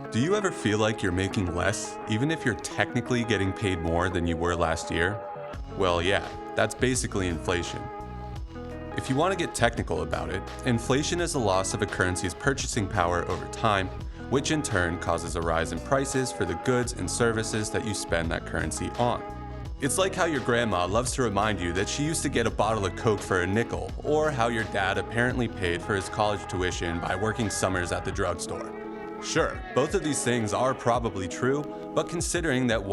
Do you ever feel like you're making less, even if you're technically getting paid more than you were last year? Well, yeah, that's basically inflation. If you want to get technical about it, inflation is the loss of a currency's purchasing power over time, which in turn causes a rise in prices for the goods and services that you spend that currency on. It's like how your grandma loves to remind you that she used to get a bottle of Coke for a nickel, or how your dad apparently paid for his college tuition by working summers at the drugstore. Sure, both of these things are probably true, but considering that $1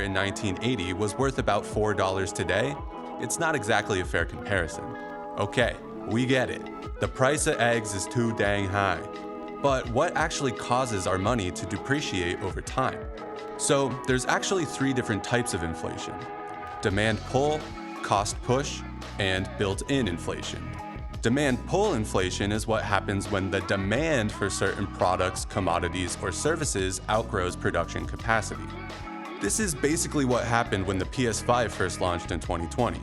in 1980 was worth about $4 today, it's not exactly a fair comparison. Okay, we get it. The price of eggs is too dang high. But what actually causes our money to depreciate over time? So there's actually three different types of inflation: demand pull, cost push, and built-in inflation. Demand pull inflation is what happens when the demand for certain products, commodities, or services outgrows production capacity. This is basically what happened when the PS5 first launched in 2020.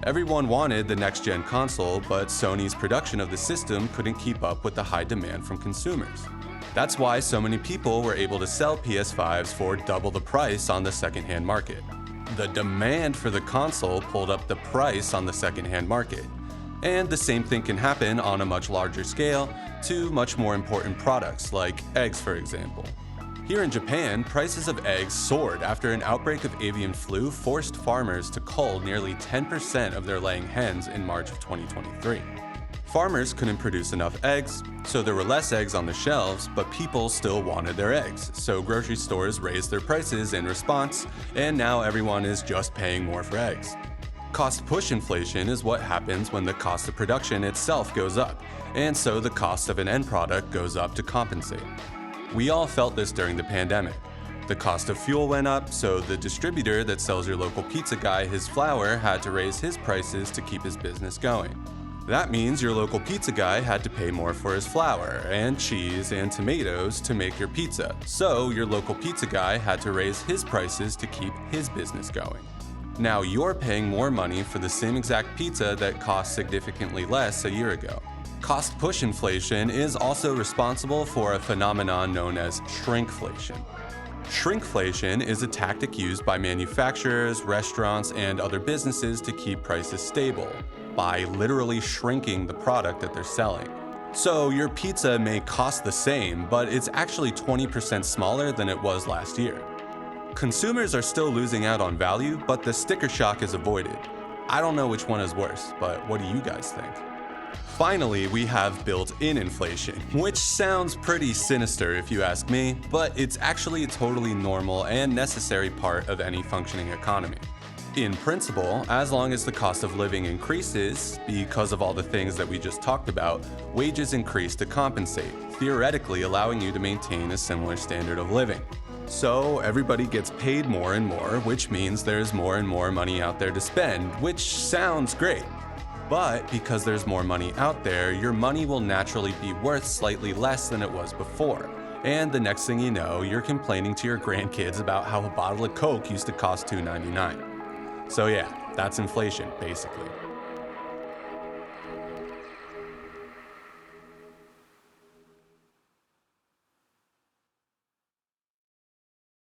Everyone wanted the next-gen console, but Sony's production of the system couldn't keep up with the high demand from consumers. That's why so many people were able to sell PS5s for double the price on the secondhand market. The demand for the console pulled up the price on the secondhand market. And the same thing can happen on a much larger scale to much more important products, like eggs, for example. Here in Japan, prices of eggs soared after an outbreak of avian flu forced farmers to cull nearly 10% of their laying hens in March of 2023. Farmers couldn't produce enough eggs, so there were less eggs on the shelves, but people still wanted their eggs, so grocery stores raised their prices in response, and now everyone is just paying more for eggs. Cost push inflation is what happens when the cost of production itself goes up, and so the cost of an end product goes up to compensate. We all felt this during the pandemic. The cost of fuel went up, so the distributor that sells your local pizza guy his flour had to raise his prices to keep his business going. That means your local pizza guy had to pay more for his flour, and cheese, and tomatoes to make your pizza, so your local pizza guy had to raise his prices to keep his business going. Now you're paying more money for the same exact pizza that cost significantly less a year ago. Cost push inflation is also responsible for a phenomenon known as shrinkflation. Shrinkflation is a tactic used by manufacturers, restaurants, and other businesses to keep prices stable, by literally shrinking the product that they're selling. So your pizza may cost the same, but it's actually 20% smaller than it was last year. Consumers are still losing out on value, but the sticker shock is avoided. I don't know which one is worse, but what do you guys think? Finally, we have built-in inflation, which sounds pretty sinister if you ask me, but it's actually a totally normal and necessary part of any functioning economy. In principle, as long as the cost of living increases, because of all the things that we just talked about, wages increase to compensate, theoretically allowing you to maintain a similar standard of living. So everybody gets paid more and more, which means there's more and more money out there to spend, which sounds great. But because there's more money out there, your money will naturally be worth slightly less than it was before. And the next thing you know, you're complaining to your grandkids about how a bottle of Coke used to cost $2.99. So yeah, that's inflation, basically.